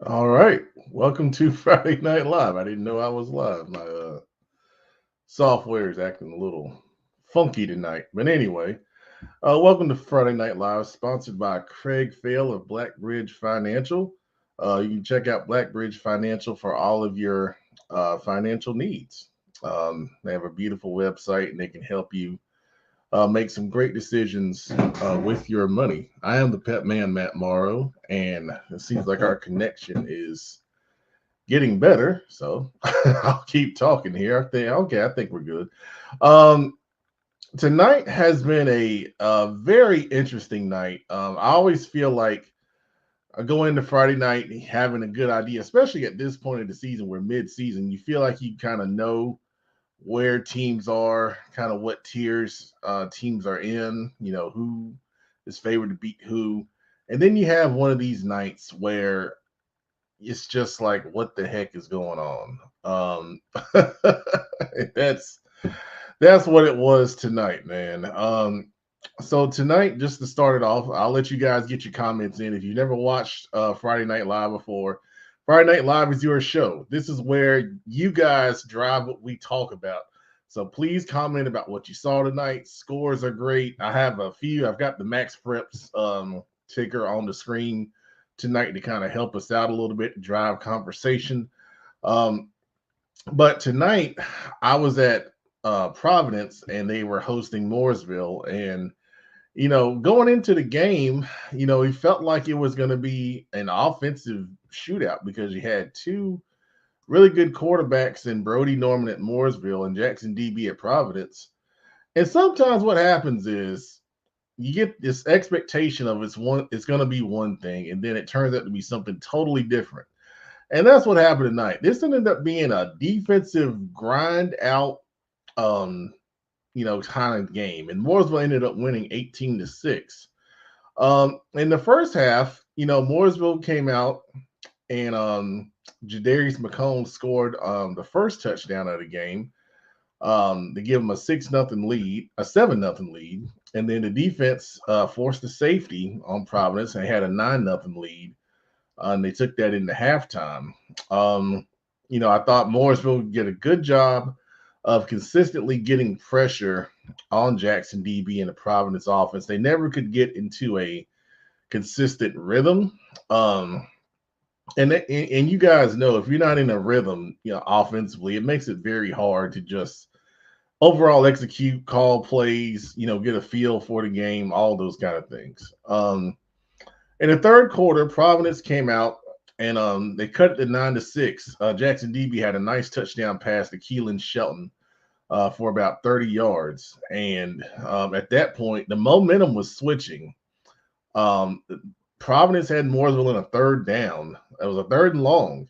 All right. Welcome to Friday Night Live. I didn't know I was live. My software is acting a little funky tonight. But anyway, welcome to Friday Night Live, sponsored by Craig Faile of Blackbridge Financial. You can check out Blackbridge Financial for all of your financial needs. They have a beautiful website and they can help you make some great decisions with your money. I am the pet man, Matt Morrow, and it seems like our connection is getting better. So I'll keep talking here. I think we're good. Um, Tonight has been a very interesting night. I always feel like I go into Friday night having a good idea, especially at this point of the season, we're mid-season. You feel like you kind of know where teams are, kind of what tiers teams are in, who is favored to beat who. And then you have one of these nights where it's just like, what the heck is going on? That's that's what it was tonight, man. So tonight, just to start it off, I'll let you guys get your comments in. If you never watched Friday Night Live before, Friday Night Live is your show. This is where you guys drive what we talk about. So please comment about what you saw tonight. Scores are great. I have a few. I've got the Max Preps ticker on the screen tonight to kind of help us out a little bit, drive conversation. Um, but tonight, I was at Providence and they were hosting Mooresville. And, going into the game, he felt like it was going to be an offensive shootout because you had two really good quarterbacks in Brody Norman at Mooresville and Jackson DB at Providence. And sometimes what happens is you get this expectation of it's going to be one thing, and then it turns out to be something totally different. And that's what happened tonight. This ended up being a defensive grind out, um, kind of game. And Mooresville ended up winning 18-6. In the first half, Mooresville came out and Jadarius McComb scored the first touchdown of the game. They give them a 6-0 lead, a 7-0 lead, and then the defense forced a safety on Providence and had a 9-0 lead. And they took that into halftime. Um, I thought Morrisville would get a good job of consistently getting pressure on Jackson DB and the Providence offense. They never could get into a consistent rhythm. And you guys know if you're not in a rhythm, offensively, it makes it very hard to just overall execute, call plays, get a feel for the game, all those kind of things. In the third quarter, Providence came out and they cut it to 9-6. Jackson DB had a nice touchdown pass to Keelan Shelton for about 30 yards. And at that point, the momentum was switching. Um, Providence had Mooresville in a third down. It was a third and long.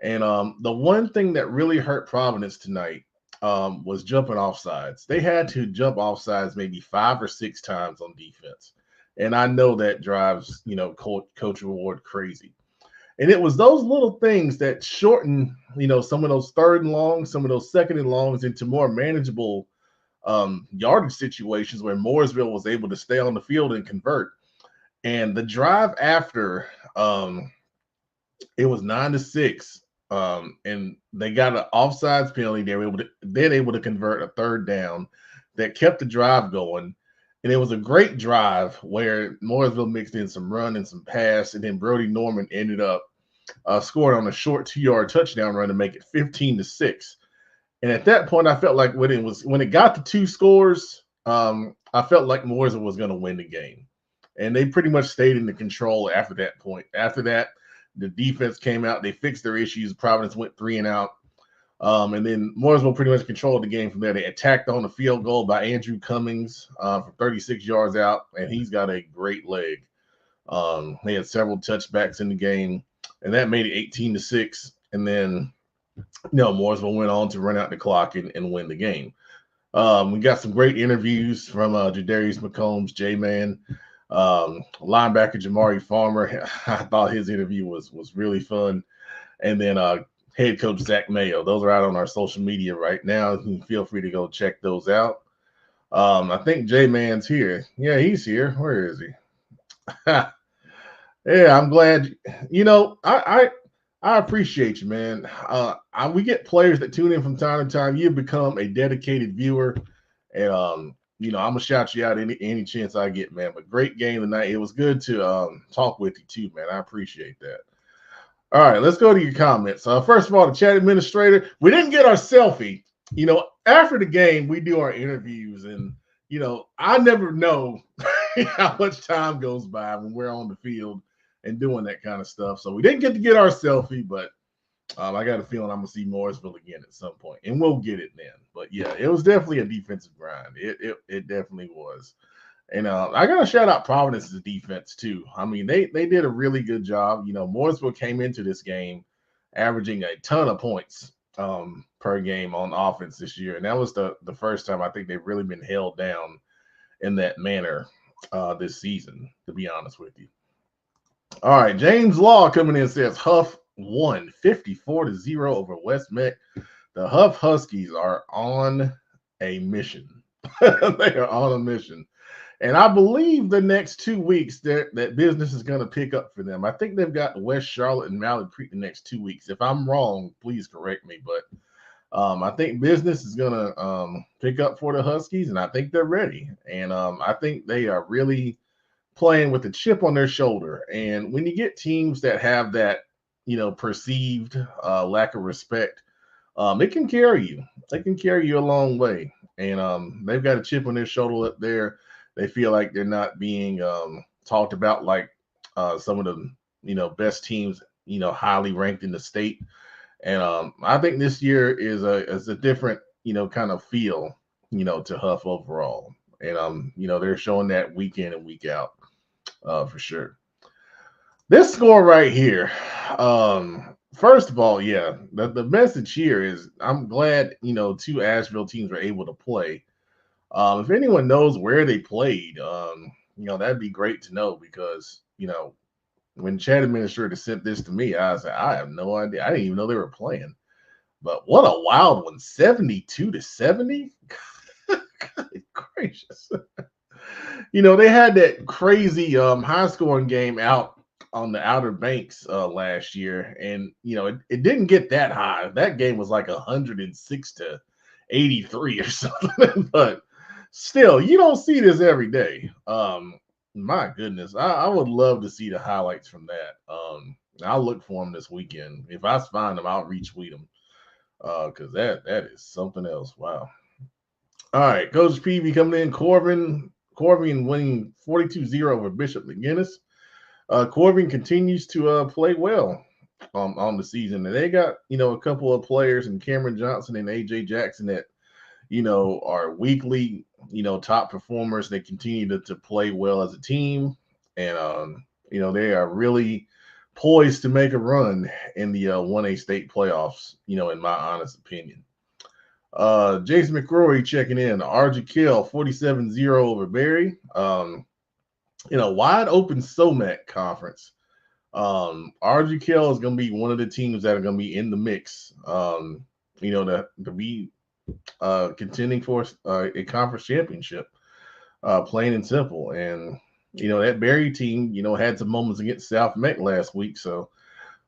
And the one thing that really hurt Providence tonight was jumping off sides. They had to jump off sides maybe 5 or 6 times on defense. And I know that drives, Coach Reward crazy. And it was those little things that shorten, some of those third and longs, some of those second and longs into more manageable yardage situations where Mooresville was able to stay on the field and convert. And the drive after, it was 9-6, and they got an offsides penalty. They were able to convert a third down that kept the drive going. And it was a great drive where Mooresville mixed in some run and some pass, and then Brody Norman ended up scored on a short 2-yard touchdown run to make it 15-6. And at that point, I felt like when it got to 2 scores, I felt like Mooresville was going to win the game, and they pretty much stayed in the control after that point. After that, the defense came out, they fixed their issues. Providence went 3 and out. And then Mooresville pretty much controlled the game from there. They attacked on a field goal by Andrew Cummings from 36 yards out, and he's got a great leg. They had several touchbacks in the game, and that made it 18-6. And then, Mooresville went on to run out the clock and win the game. We got some great interviews from Jadarius McCombs, J-Man, linebacker Jamari Farmer. I thought his interview was really fun. And then head coach Zach Mayo. Those are out on our social media right now. You can feel free to go check those out. I think J-Man's here. Yeah, he's here. Where is he? Yeah, I'm glad. I appreciate you, man. We get players that tune in from time to time. You've become a dedicated viewer, and I'm gonna shout you out any chance I get, man. But great game tonight. It was good to talk with you too, man. I appreciate that. All right, let's go to your comments. First of all, the chat administrator, we didn't get our selfie. After the game, we do our interviews, and I never know how much time goes by when we're on the field and doing that kind of stuff. So we didn't get our selfie, but I got a feeling I'm gonna see Morrisville again at some point, and we'll get it then. But yeah, it was definitely a defensive grind. It definitely was. And I got to shout out Providence's defense too. I mean, they did a really good job. Morrisville came into this game averaging a ton of points per game on offense this year, and that was the first time I think they've really been held down in that manner this season. To be honest with you. All right, James Law coming in says Huff won 54-0 over West Meck. The Huff Huskies are on a mission. They are on a mission. And I believe the next 2 weeks that business is going to pick up for them. I think they've got West Charlotte and Mallard Creek the next 2 weeks. If I'm wrong, please correct me. But I think business is going to pick up for the Huskies, and I think they're ready. And I think they are really playing with a chip on their shoulder. And when you get teams that have that, perceived lack of respect, it can carry you. It can carry you a long way. And they've got a chip on their shoulder up there. They feel like they're not being talked about like some of the best teams highly ranked in the state. And I think this year is a different kind of feel to Huff overall. And they're showing that week in and week out for sure. This score right here. First of all, yeah, the message here is I'm glad two Asheville teams were able to play. If anyone knows where they played, that'd be great to know because, when chat administrator sent this to me, I said, I have no idea. I didn't even know they were playing. But what a wild one, 72-70. God gracious. They had that crazy high scoring game out on the Outer Banks last year. And, it didn't get that high. That game was like 106-83 or something. But still, you don't see this every day. My goodness, I would love to see the highlights from that. I'll look for them this weekend. If I find them, I'll retweet them because that is something else. Wow. All right, Coach PV coming in. Corbin winning 42-0 over Bishop McGinnis. Corbin continues to play well on the season, and they got a couple of players in Cameron Johnson and AJ Jackson that are weekly, top performers. They continue to play well as a team. And, they are really poised to make a run in the 1A state playoffs, in my honest opinion. Jason McCrory checking in. RG Kill 47-0 over Barry. Wide open SOMAC conference. RG Kill is going to be one of the teams that are going to be in the mix, to be contending for a conference championship, plain and simple. And that Barry team had some moments against South Meck last week, so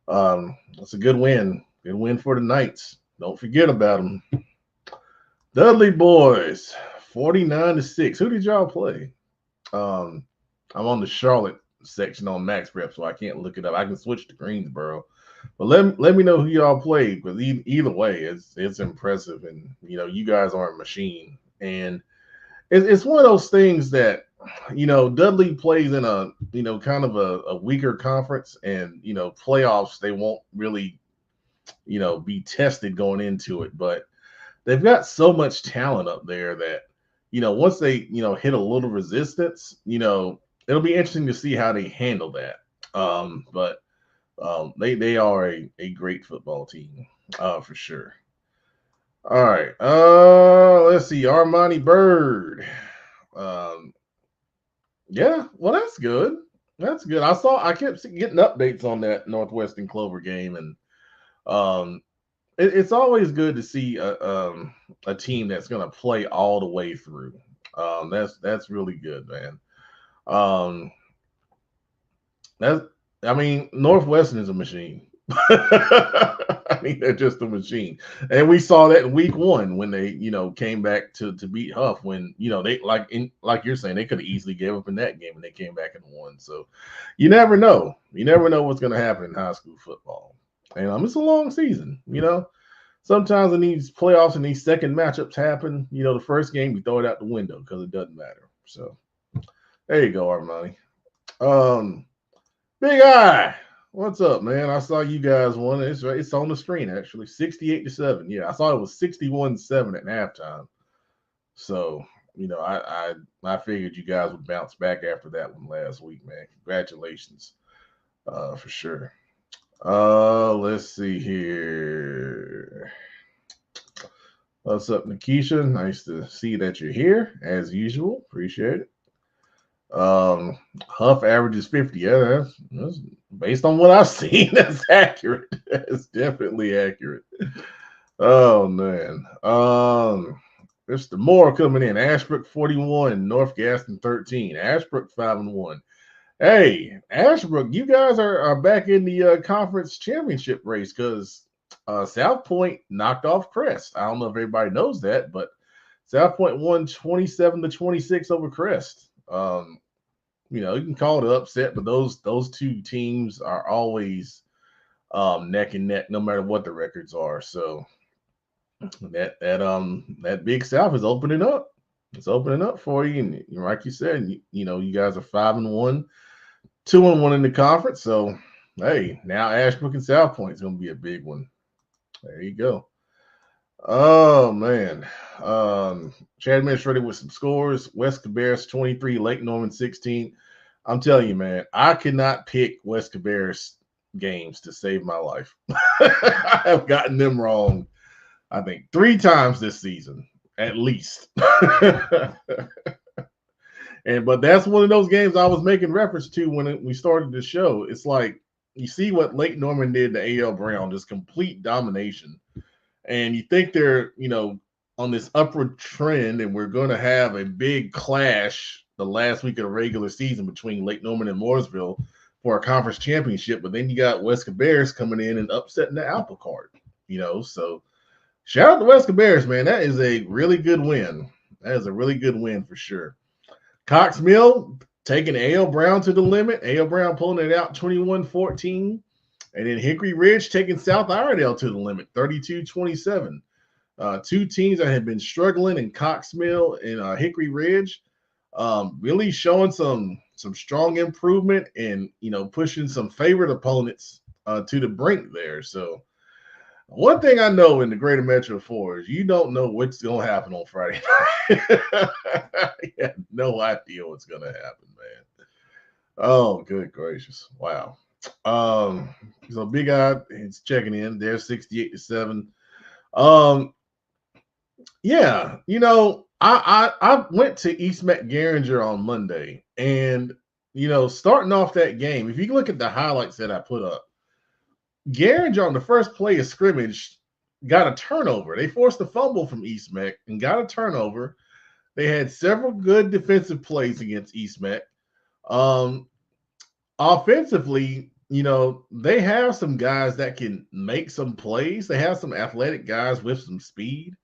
it's a good win for the Knights. Don't forget about them. Dudley boys 49-6. Who did y'all play? I'm on the Charlotte section on Max Prep, so I can't look it up. I can switch to Greensboro. But let me know who y'all played, because either way, it's impressive, and you guys are a machine. And it's one of those things that Dudley plays in a kind of a weaker conference, and playoffs they won't really be tested going into it, but they've got so much talent up there that once they hit a little resistance, it'll be interesting to see how they handle that. But they are a great football team, for sure. All right. Let's see. Armani Bird. Yeah, well, that's good. That's good. I kept getting updates on that Northwestern Clover game, and it's always good to see a team that's going to play all the way through. That's really good, man. That's I mean, Northwestern is a machine. I mean, they're just a machine, and we saw that in week one when they, came back to beat Huff. When they like you're saying, they could have easily gave up in that game, and they came back and won. So you never know. You never know what's going to happen in high school football, and it's a long season. Sometimes when these playoffs and these second matchups happen, the first game you throw it out the window because it doesn't matter. So there you go, Armani. Big Eye. What's up, man? I saw you guys won. It's on the screen actually, 68-7. Yeah, I saw it was 61-7 at halftime. So I figured you guys would bounce back after that one last week, man. Congratulations, for sure. Let's see here. What's up, Nikisha? Nice to see that you're here as usual. Appreciate it. Huff averages 50. Yeah, that's based on what I've seen. That's accurate. That's definitely accurate. Oh man. Mr. Moore coming in. Ashbrook 41, North Gaston 13. Ashbrook 5-1. Hey, Ashbrook, you guys are back in the conference championship race because South Point knocked off Crest. I don't know if everybody knows that, but South Point won 27-26 over Crest. You can call it an upset, but those two teams are always neck and neck, no matter what the records are. So that Big South is opening up. It's opening up for you, and like you said, you guys are 5-1, 2-1 in the conference. So hey, now Ashbrook and South Point is going to be a big one. There you go. Oh man. Chat administrator with some scores. West Cabarrus 23, Lake Norman 16. I'm telling you, man, I cannot pick West Cabarrus games to save my life. I have gotten them wrong, I think, 3 times this season, at least. But that's one of those games I was making reference to when we started the show. It's like you see what Lake Norman did to A.L. Brown, just complete domination. And you think they're, on this upward trend, and we're going to have a big clash the last week of the regular season between Lake Norman and Mooresville for a conference championship. But then you got West Cabarrus coming in and upsetting the apple cart, So shout out to West Cabarrus, man. That is a really good win. That is a really good win for sure. Cox Mill taking A.L. Brown to the limit. A.L. Brown pulling it out 21-14. And then Hickory Ridge taking South Iredale to the limit, 32-27. 2 teams that have been struggling in Cox Mill and Hickory Ridge, really showing some strong improvement and, pushing some favored opponents to the brink there. So one thing I know in the greater Metro 4 is you don't know what's going to happen on Friday night. You have no idea what's going to happen, man. Oh, good gracious. Wow. So Big Eye is checking in. They're 68-7. Yeah, I went to East Mac Garinger on Monday, and starting off that game, if you look at the highlights that I put up, Garinger on the first play of scrimmage got a turnover. They forced a fumble from East Mac and got a turnover. They had several good defensive plays against East Mac. Offensively, they have some guys that can make some plays. They have some athletic guys with some speed.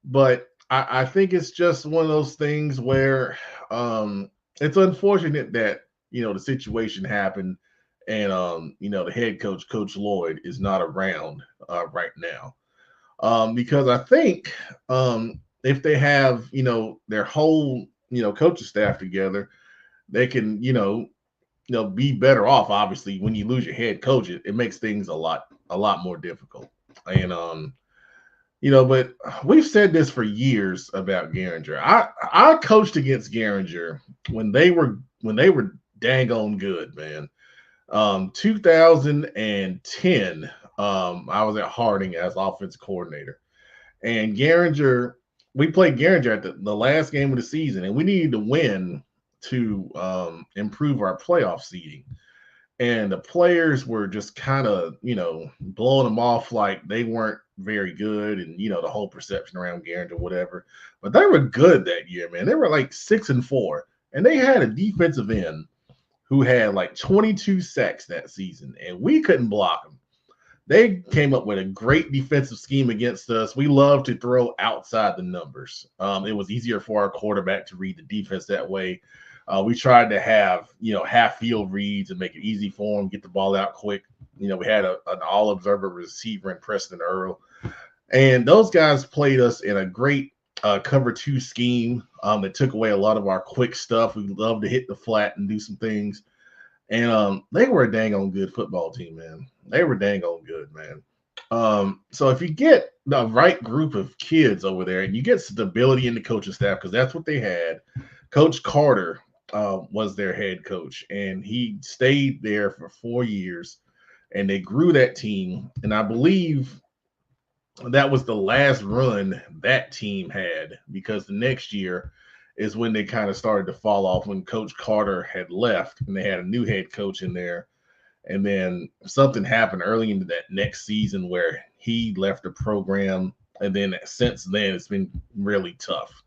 But I think it's just one of those things where it's unfortunate that, the situation happened and, the head coach, Coach Lloyd, is not around right now. Because I think if they have, their whole, coaching staff together, they can, be better off. Obviously, when you lose your head coach, it makes things a lot more difficult. And but we've said this for years about Garinger. I coached against Garinger when they were dang on good, man. 2010, I was at Harding as offensive coordinator, and Garinger. We played Garinger at the last game of the season, and we needed to win to improve our playoff seeding. And the players were just kind of, blowing them off like they weren't very good, and the whole perception around Garinger, whatever. But they were good that year, man. They were like 6-4, and they had a defensive end who had like 22 sacks that season, and we couldn't block them. They came up with a great defensive scheme against us. We love to throw outside the numbers. It was easier for our quarterback to read the defense that way. We tried to have, half field reads and make it easy for him, get the ball out quick. We had an all observer receiver in Preston Earl. And those guys played us in a great cover two scheme that took away a lot of our quick stuff. We love to hit the flat and do some things. And they were a dang on good football team, man. They were dang on good, man. So if you get the right group of kids over there and you get stability in the coaching staff, because that's what they had. Coach Carter was their head coach, and he stayed there for 4 years, and they grew that team. And I believe that was the last run that team had, because the next year is when they kind of started to fall off, when Coach Carter had left and they had a new head coach in there. And then something happened early into that next season where he left the program. And then since then, it's been really tough.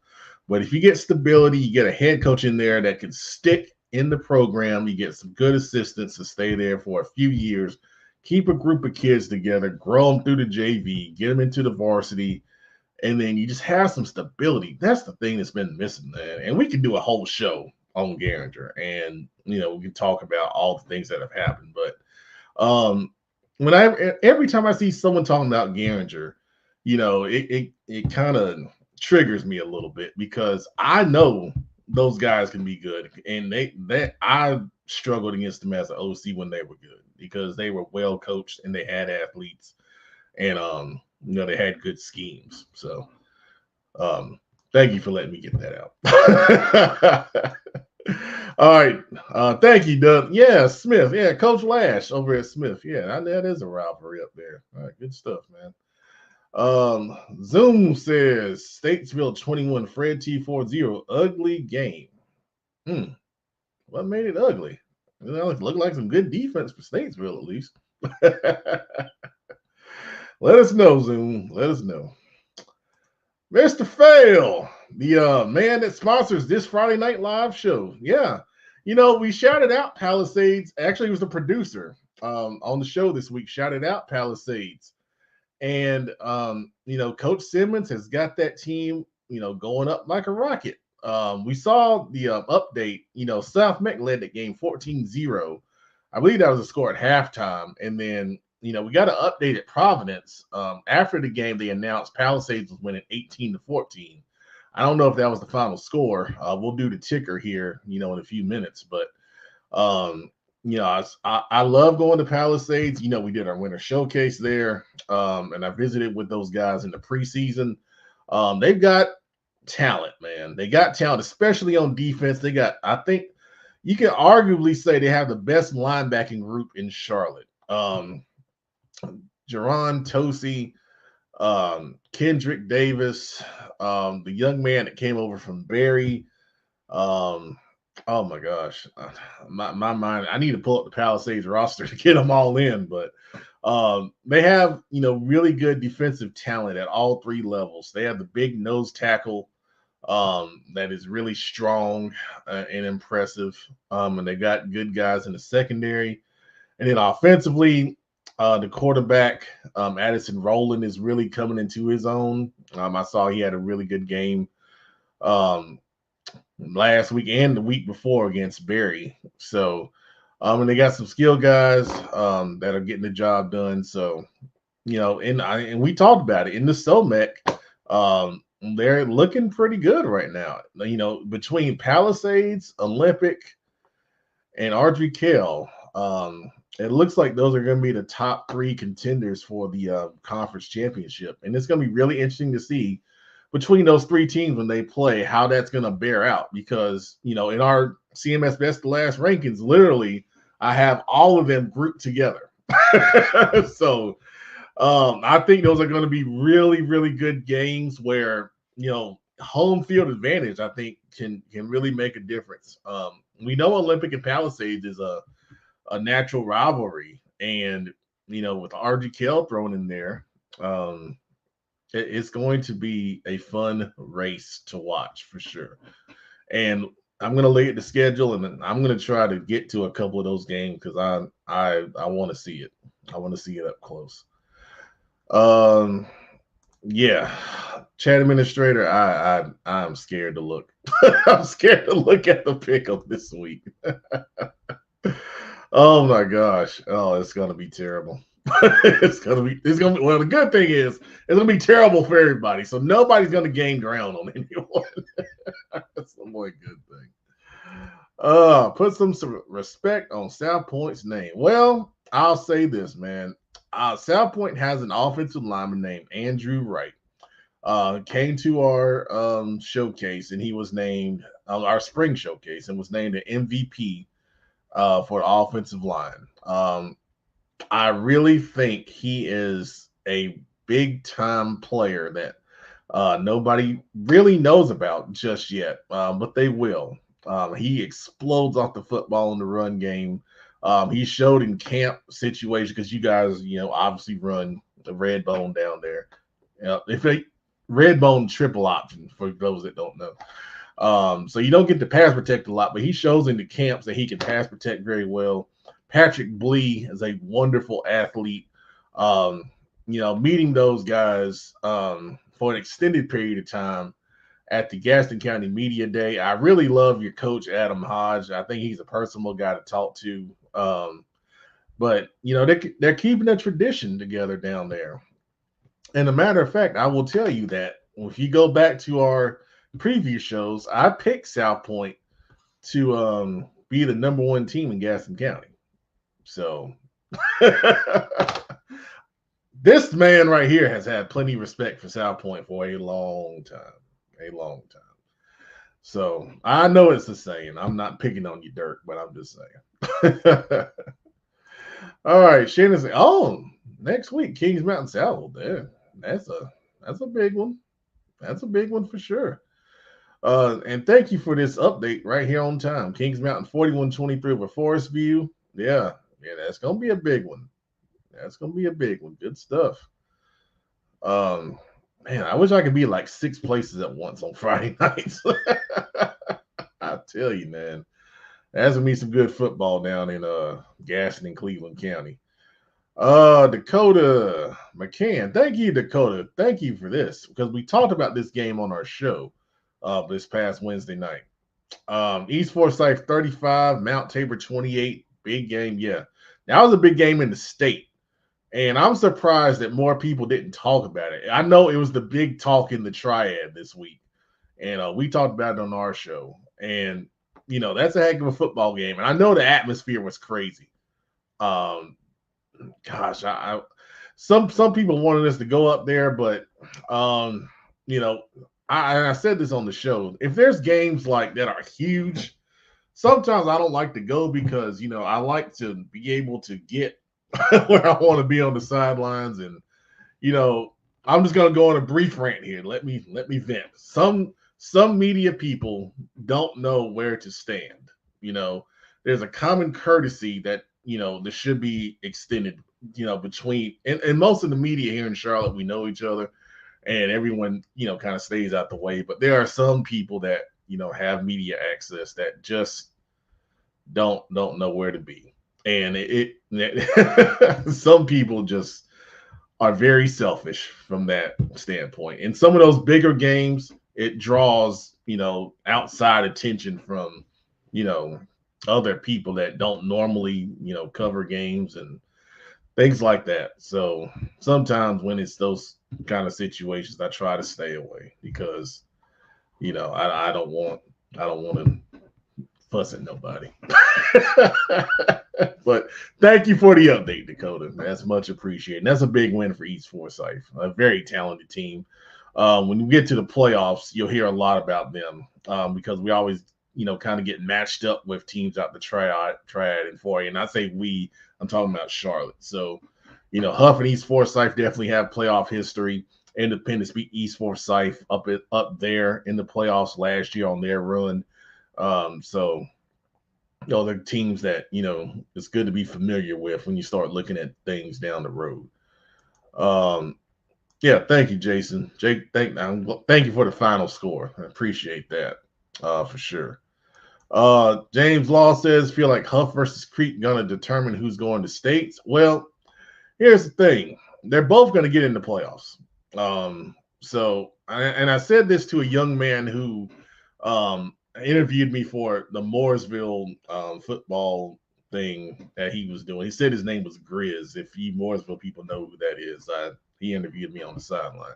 But if you get stability, you get a head coach in there that can stick in the program, you get some good assistants to stay there for a few years, keep a group of kids together, grow them through the JV, get them into the varsity, and then you just have some stability. That's the thing that's been missing, man. And we can do a whole show on Garinger, and we can talk about all the things that have happened. But every time I see someone talking about Garinger, it kind of triggers me a little bit, because I know those guys can be good, and I struggled against them as an OC when they were good, because they were well coached and they had athletes, and they had good schemes. So thank you for letting me get that out. All right. Thank you, Doug. Yeah, Smith. Yeah, Coach Lash over at Smith. Yeah, that is a rivalry up there. All right, good stuff, man. Zoom says Statesville 21, Fred T40. Ugly game. What made it ugly? It looked like some good defense for Statesville, at least. Let us know, Zoom. Let us know. Mr. Faile, the man that sponsors this Friday Night Live show. Yeah. We shouted out Palisades. Actually, he was the producer on the show this week. Shouted out Palisades. And, Coach Simmons has got that team, going up like a rocket. We saw the update. South Meck led the game 14-0. I believe that was a score at halftime. And then, we got an update at Providence. After the game, they announced Palisades was winning 18-14. I don't know if that was the final score. We'll do the ticker here, in a few minutes. But, I love going to Palisades. We did our winter showcase there, and I visited with those guys in the preseason. They've got talent, man. They got talent, especially on defense. I think you can arguably say they have the best linebacking group in Charlotte. Jerron Tosi, Kendrick Davis, the young man that came over from Barry. Oh my gosh, my mind. I need to pull up the Palisades roster to get them all in, but they have really good defensive talent at all three levels. They have the big nose tackle that is really strong and impressive, and they got good guys in the secondary, and then offensively, the quarterback Addison Rowland is really coming into his own. I saw he had a really good game last week and the week before against Barry. So, and they got some skill guys that are getting the job done. So, and we talked about it in the SOMEC. They're looking pretty good right now. Between Palisades, Olympic, and RGKL, it looks like those are going to be the top three contenders for the conference championship. And it's going to be really interesting to see between those three teams when they play how that's going to bear out, because, in our CMS Best of Last rankings, literally, I have all of them grouped together. So I think those are going to be really, really good games where, home field advantage, I think, can really make a difference. We know Olympic and Palisades is a natural rivalry, and with RGKL thrown in there, it's going to be a fun race to watch for sure. And I'm gonna look at the schedule and I'm gonna try to get to a couple of those games because I want to see it. I want to see it up close. Um, yeah, chat administrator, I'm scared to look. I'm scared to look at the pickup this week. Oh my gosh! Oh, it's gonna be terrible. It's gonna be. Well, the good thing is it's gonna be terrible for everybody. So nobody's gonna gain ground on anyone. That's the only good thing. Put some respect on South Point's name. Well, I'll say this, man. South Point has an offensive lineman named Andrew Wright. Came to our showcase and he was named our spring showcase and was named an MVP for the offensive line. I really think he is a big time player that nobody really knows about just yet, but they will. He explodes off the football in the run game. He showed in camp situation because you guys, obviously run the red bone down there. If they red bone triple option for those that don't know. So you don't get to pass protect a lot, but he shows in the camps that he can pass protect very well. Patrick Blee is a wonderful athlete. Meeting those guys for an extended period of time at the Gaston County Media Day. I really love your coach, Adam Hodge. I think he's a personable guy to talk to. But they're keeping a tradition together down there. And a matter of fact, I will tell you that if you go back to our previous shows, I picked South Point to be the number one team in Gaston County. So this man right here has had plenty of respect for South Point for a long time. A long time. So I know it's the saying. I'm not picking on you, Dirk, but I'm just saying. All right, Shannon said, "Oh, next week, Kings Mountain South. There, that's a big one. That's a big one for sure." And thank you for this update right here on time. Kings Mountain 41-23 over Forest View. Yeah, that's gonna be a big one. That's gonna be a big one. Good stuff. Man, I wish I could be like 6 places at once on Friday nights. I tell you, man, that's gonna be some good football down in Gaston and Cleveland County. Dakota McCann, thank you, Dakota. Thank you for this because we talked about this game on our show this past Wednesday night. East Forsyth 35, Mount Tabor 28. Big game, yeah. That was a big game in the state. And I'm surprised that more people didn't talk about it. I know it was the big talk in the triad this week. And we talked about it on our show. And, that's a heck of a football game. And I know the atmosphere was crazy. Gosh, some people wanted us to go up there, but, I said this on the show. If there's games like that are huge, sometimes I don't like to go because, I like to be able to get where I want to be on the sidelines. And, I'm just going to go on a brief rant here. Let me vent. Some media people don't know where to stand. There's a common courtesy that, this should be extended, between, and most of the media here in Charlotte, we know each other and everyone, kind of stays out the way. But there are some people that, have media access that just don't know where to be. And some people just are very selfish from that standpoint. In some of those bigger games, it draws, outside attention from, other people that don't normally, cover games and things like that. So sometimes when it's those kind of situations, I try to stay away because, I don't want to fuss at nobody. But thank you for the update, Dakota. That's much appreciated. That's a big win for East Forsyth, a very talented team. When you get to the playoffs, you'll hear a lot about them because we always, kind of get matched up with teams out the triad and 4A. And I say we, I'm talking about Charlotte. So, Huff and East Forsyth definitely have playoff history. Independence beat East Forsyth up there in the playoffs last year on their run. So they're teams that, it's good to be familiar with when you start looking at things down the road. Yeah, thank you, Jason. Thank you for the final score. I appreciate that for sure. James Law says, feel like Huff versus Creek going to determine who's going to states. Well, here's the thing. They're both going to get in the playoffs. And I said this to a young man who interviewed me for the Mooresville football thing that he was doing. He said his name was Grizz. If you Mooresville people know who that is, he interviewed me on the sideline.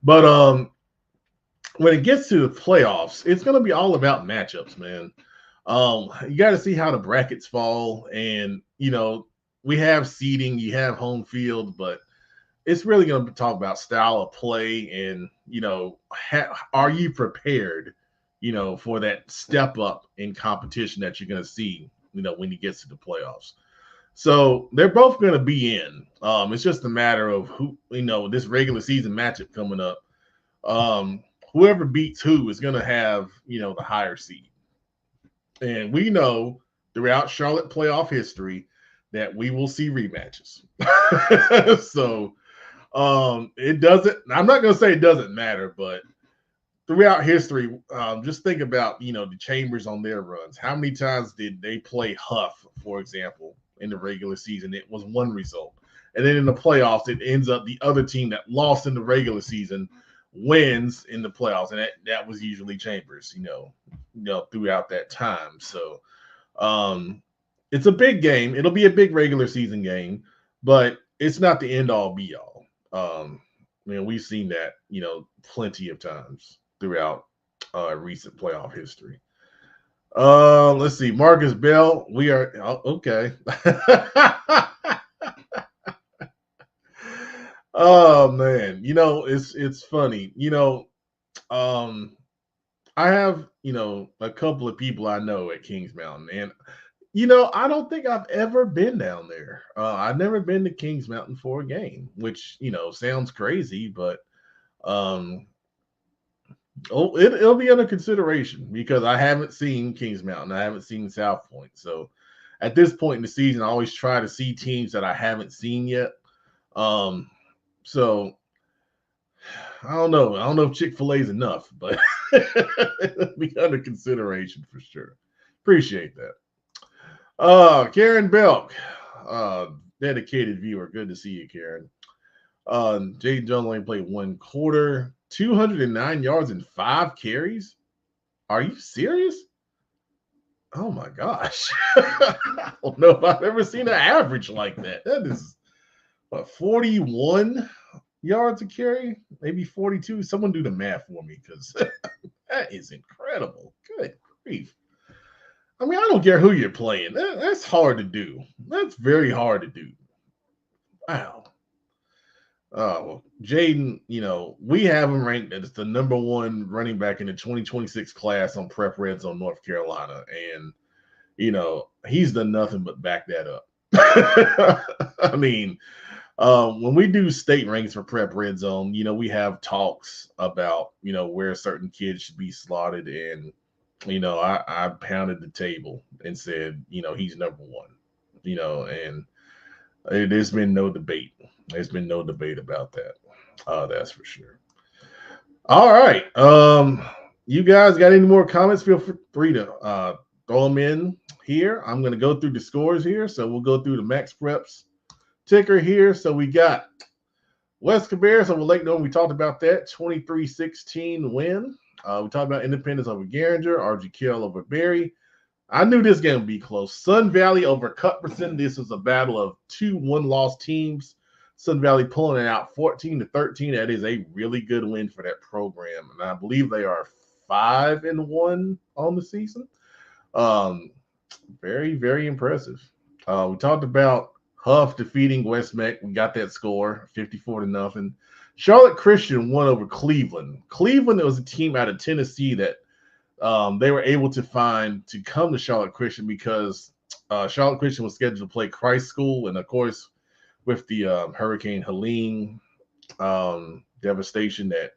But when it gets to the playoffs, it's going to be all about matchups, man. You got to see how the brackets fall, and we have seeding, you have home field, but it's really going to talk about style of play, and are you prepared, for that step up in competition that you're going to see, when you get to the playoffs. So they're both going to be in. It's just a matter of who, this regular season matchup coming up. Whoever beats who is going to have, the higher seed. And we know throughout Charlotte playoff history that we will see rematches. So it doesn't, I'm not going to say it doesn't matter, but throughout history, just think about, the Chambers on their runs. How many times did they play Huff, for example, in the regular season? It was one result. And then in the playoffs, it ends up the other team that lost in the regular season wins in the playoffs. And that was usually Chambers, throughout that time. So it's a big game. It'll be a big regular season game, but it's not the end all be all. We've seen that, plenty of times throughout recent playoff history. Let's see. Marcus Bell. We are okay. Oh man, it's funny. I have, a couple of people I know at Kings Mountain, and I don't think I've ever been down there. I've never been to Kings Mountain for a game, which sounds crazy, but it'll be under consideration because I haven't seen Kings Mountain, I haven't seen South Point. So at this point in the season, I always try to see teams that I haven't seen yet. So I don't know. I don't know if Chick-fil-A is enough, but it'll be under consideration for sure. Appreciate that. Karen Belk, dedicated viewer. Good to see you, Karen. Jaden Jones only played one quarter, 209 yards and 5 carries. Are you serious? Oh my gosh. I don't know if I've ever seen an average like that. That is 41 yards a carry, maybe 42. Someone do the math for me because that is incredible. Good grief. I mean, I don't care who you're playing. That's hard to do. That's very hard to do. Wow. Jaden, we have him ranked as the number 1 running back in the 2026 class on Prep Red Zone, North Carolina. And, he's done nothing but back that up. I mean, when we do state ranks for Prep Red Zone, we have talks about, where certain kids should be slotted. And, I pounded the table and said, he's number 1, and there's been no debate. There's been no debate about that. That's for sure. All right. You guys got any more comments? Feel free to throw them in here. I'm going to go through the scores here. So we'll go through the Max Preps ticker here. So we got West Cabarrus over Lake Norman. We talked about that 23-16 win. We talked about Independence over Garinger, RG Kell over Berry. I knew this game would be close. Sun Valley over Cuthbertson. This was a battle of 2 one-loss teams. Sun Valley pulling it out 14-13. That is a really good win for that program. And I believe they are 5-1 on the season. Very, very impressive. We talked about Huff defeating West Meck. We got that score, 54-0. Charlotte Christian won over Cleveland. Cleveland was a team out of Tennessee that they were able to find to come to Charlotte Christian because Charlotte Christian was scheduled to play Christ School. And, of course, with the Hurricane Helene devastation that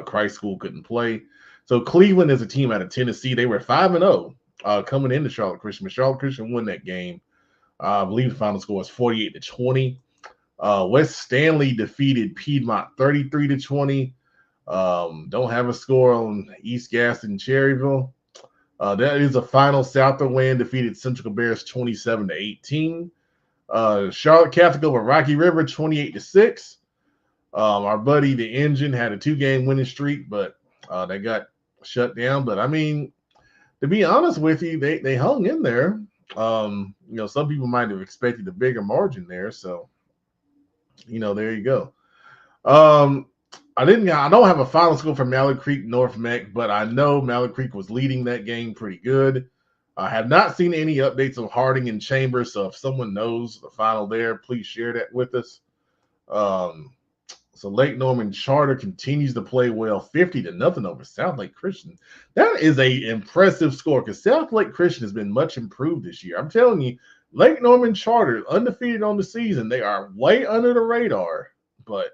Christ School couldn't play. So Cleveland is a team out of Tennessee. They were 5-0 coming into Charlotte Christian. But Charlotte Christian won that game. I believe the final score was 48-20. West Stanley defeated Piedmont 33-20. Don't have a score on East Gaston and Cherryville. That is a final Southern win, defeated Central Bears 27-18. Charlotte Catholic over Rocky River 28-6. Our buddy the Engine had a 2-game winning streak, but they got shut down. But I mean, to be honest with you, they hung in there. Some people might have expected a bigger margin there. So, there you go. I don't have a final score for Mallard Creek North Mech, but I know Mallard Creek was leading that game pretty good. I have not seen any updates on Harding and Chambers, so if someone knows the final there, please share that with us. So Lake Norman Charter continues to play well, 50-0 over South Lake Christian. That is a impressive score because South Lake Christian has been much improved this year. I'm telling you, Lake Norman Charter, undefeated on the season. They are way under the radar, but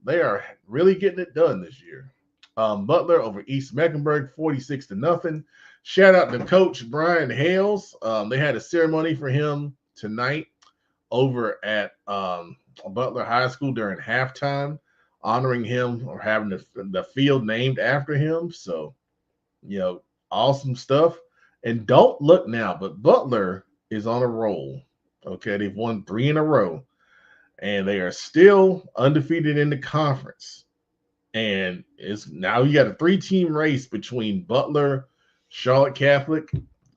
they are really getting it done this year. Butler over East Mecklenburg, 46-0. Shout out to Coach Brian Hales. They had a ceremony for him tonight over at Butler High School during halftime, honoring him or having the field named after him. So, awesome stuff. And don't look now, but Butler is on a roll. Okay, they've won 3 in a row, and they are still undefeated in the conference. And it's now you got a 3-team race between Butler, Charlotte Catholic,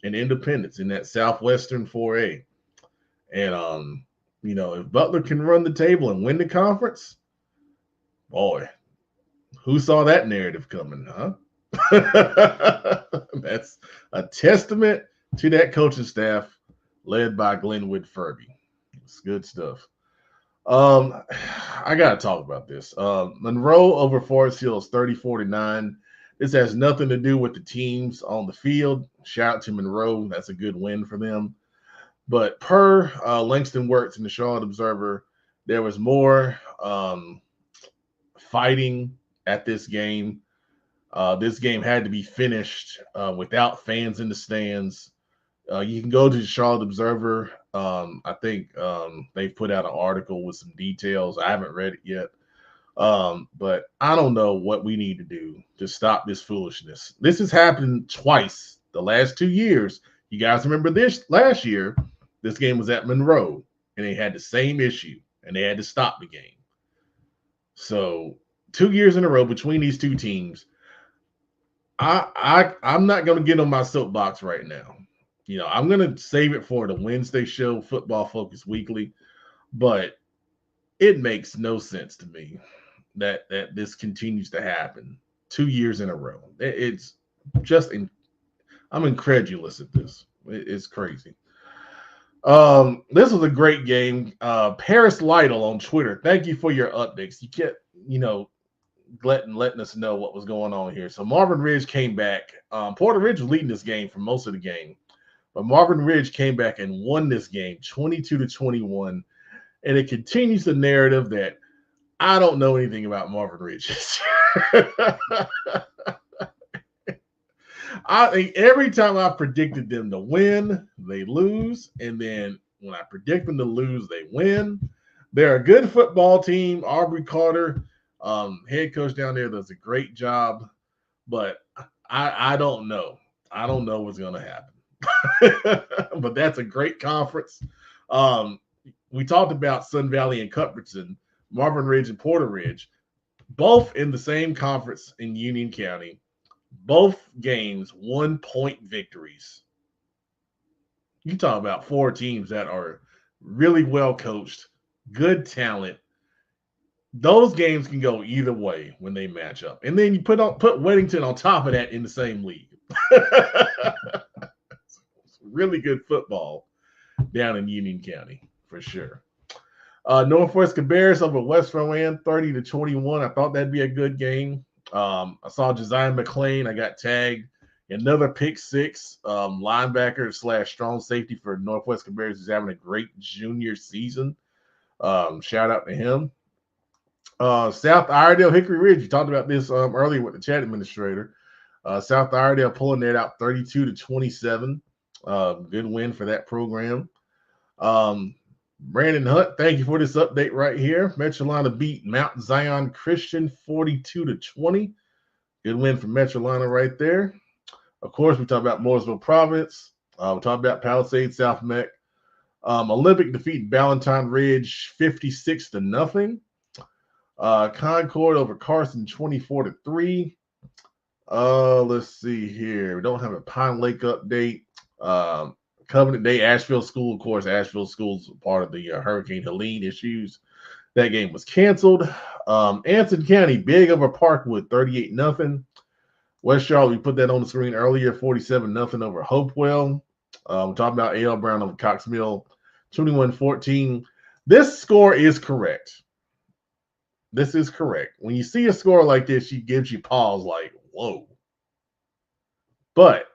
and Independence in that Southwestern 4A. And if Butler can run the table and win the conference, boy, who saw that narrative coming, huh? That's a testament to that coaching staff led by Glenwood Furby. It's good stuff. I gotta talk about this. Monroe over Forest Hills 34-9. This has nothing to do with the teams on the field. Shout out to Monroe. That's a good win for them. But per Langston Works in the Charlotte Observer, there was more fighting at this game. This game had to be finished without fans in the stands. You can go to the Charlotte Observer. I think they've put out an article with some details. I haven't read it yet. But I don't know what we need to do to stop this foolishness. This has happened twice the last 2 years. You guys remember this last year? This game was at Monroe, and they had the same issue, and they had to stop the game. So 2 years in a row between these two teams. I'm not going to get on my soapbox right now. I'm going to save it for the Wednesday show, Football Focus Weekly, but it makes no sense to me that this continues to happen 2 years in a row. It's just, I'm incredulous at this. It's crazy. This was a great game. Paris Lytle on Twitter, thank you for your updates. You kept, letting us know what was going on here. So Marvin Ridge came back. Porter Ridge was leading this game for most of the game. But Marvin Ridge came back and won this game 22-21. And it continues the narrative that I don't know anything about Marvin Ridge. I think every time I predicted them to win, they lose. And then when I predict them to lose, they win. They're a good football team. Aubrey Carter, head coach down there, does a great job. But I don't know. I don't know what's going to happen. But that's a great conference. We talked about Sun Valley and Cuthbertson, Marvin Ridge and Porter Ridge, both in the same conference in Union County. Both games 1-point victories. You talk about 4 teams that are really well coached, good talent. Those games can go either way when they match up. And then you put Weddington on top of that in the same league. Really good football down in Union County for sure. Northwest Cabarrus over West Rowan 30-21. I thought that'd be a good game. I saw Josiah McLean. I got tagged. Another pick 6 linebacker / strong safety for Northwest Cabarrus is having a great junior season. Shout out to him. South Iredale Hickory Ridge. You talked about this earlier with the chat administrator. South Iredale pulling that out 32-27. Good win for that program. Brandon Hunt, thank you for this update right here. Metrolina beat Mount Zion Christian 42-20. Good win for Metrolina right there. Of course, we talked about Mooresville Province. We talked about Palisades, South Meck. Olympic defeated Ballantyne Ridge 56-0. Concord over Carson 24-3. Let's see here. We don't have a Pine Lake update. Covenant Day, Asheville School. Of course, Asheville School's part of the Hurricane Helene issues. That game was canceled. Anson County, big over Parkwood, 38-0. West Charlotte, we put that on the screen earlier, 47-0 over Hopewell. We're talking about A.L. Brown over Cox Mill, 21-14. This score is correct. This is correct. When you see a score like this, she gives you pause like, whoa. But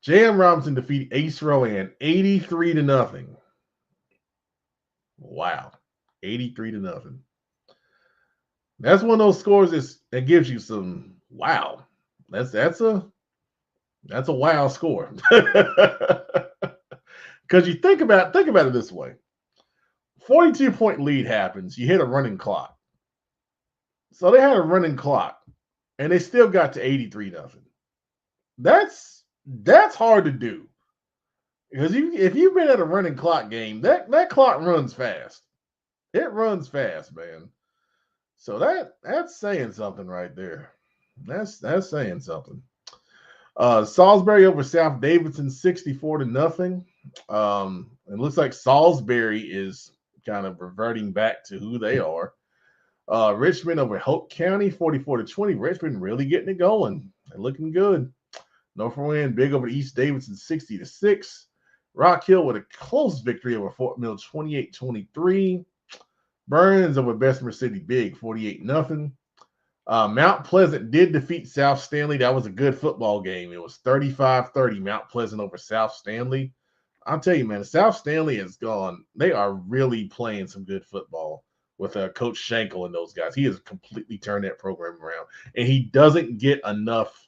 J.M. Robinson defeated Ace Rowan 83-0. Wow. 83-0. That's one of those scores that gives you some wow. That's a wow score. Because you think about it this way. 42-point lead happens, you hit a running clock. So they had a running clock, and they still got to 83-0. That's hard to do. Because if you've been at a running clock game, that clock runs fast. It runs fast, man. So that's saying something right there. That's saying something. Salisbury over South Davidson 64-0. It looks like Salisbury is kind of reverting back to who they are. Richmond over Hope County 44-20. Richmond really getting it going. They're looking good. Northwood big over East Davidson 60-6. Rock Hill with a close victory over Fort Mill 28-23. Burns over Bessemer City big 48-0. Mount Pleasant did defeat South Stanley. That was a good football game. It was 35-30 Mount Pleasant over South Stanley. I'll tell you, man, South Stanley has gone. They are really playing some good football with Coach Schenkel and those guys. He has completely turned that program around, and he doesn't get enough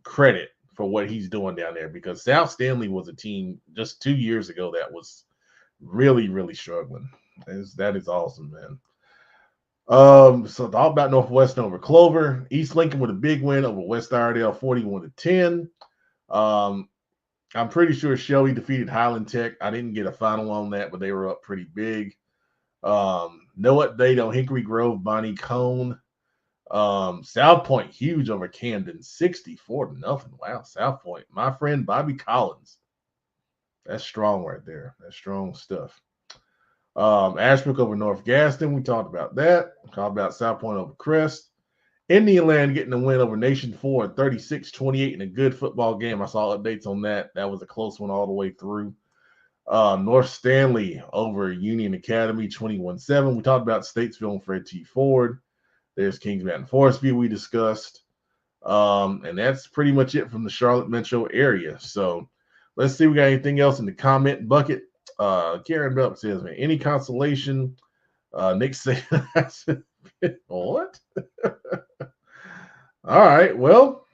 credit for what he's doing down there because South Stanley was a team just 2 years ago that was really, really struggling. That is awesome, man. So talk about Northwestern over Clover. East Lincoln with a big win over West Iredale, 41-10. I'm pretty sure Shelby defeated Highland Tech. I didn't get a final on that, but they were up pretty big. No update on Hickory Grove, Bonnie Cone. South Point huge over Camden, 64-0. Wow, South Point. My friend Bobby Collins. That's strong right there. That's strong stuff. Ashbrook over North Gaston. We talked about that. Talked about South Point over Crest. Indian Land getting a win over Nation 4 at 36-28 in a good football game. I saw updates on that. That was a close one all the way through. North Stanley over Union Academy 21-7. We talked about Statesville and Fred T. Ford. There's Kings Mountain Forest View we discussed. And that's pretty much it from the Charlotte metro area. So let's see if we got anything else in the comment bucket. Karen Belk says, man, any consolation? Nick said, what? All right. Well,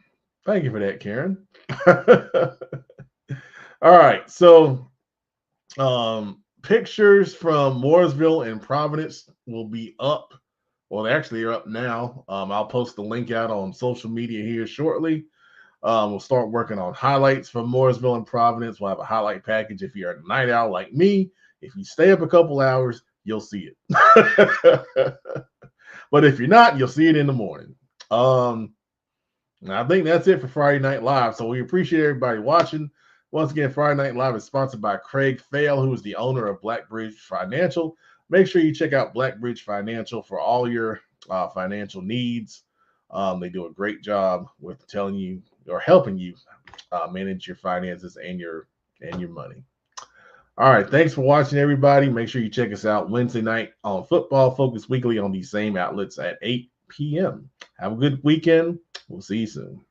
thank you for that, Karen. All right. So pictures from Mooresville and Providence will be up. Well, they actually are up now. I'll post the link out on social media here shortly. We'll start working on highlights from Mooresville and Providence. We'll have a highlight package if you're a night owl like me. If you stay up a couple hours, you'll see it. But if you're not, you'll see it in the morning. I think that's it for Friday Night Live. So we appreciate everybody watching. Once again, Friday Night Live is sponsored by Craig Faile, who is the owner of Blackbridge Financial. Make sure you check out Blackbridge Financial for all your financial needs. They do a great job with telling you or helping you manage your finances and your money. All right. Thanks for watching, everybody. Make sure you check us out Wednesday night on Football Focus Weekly on these same outlets at 8 p.m. Have a good weekend. We'll see you soon.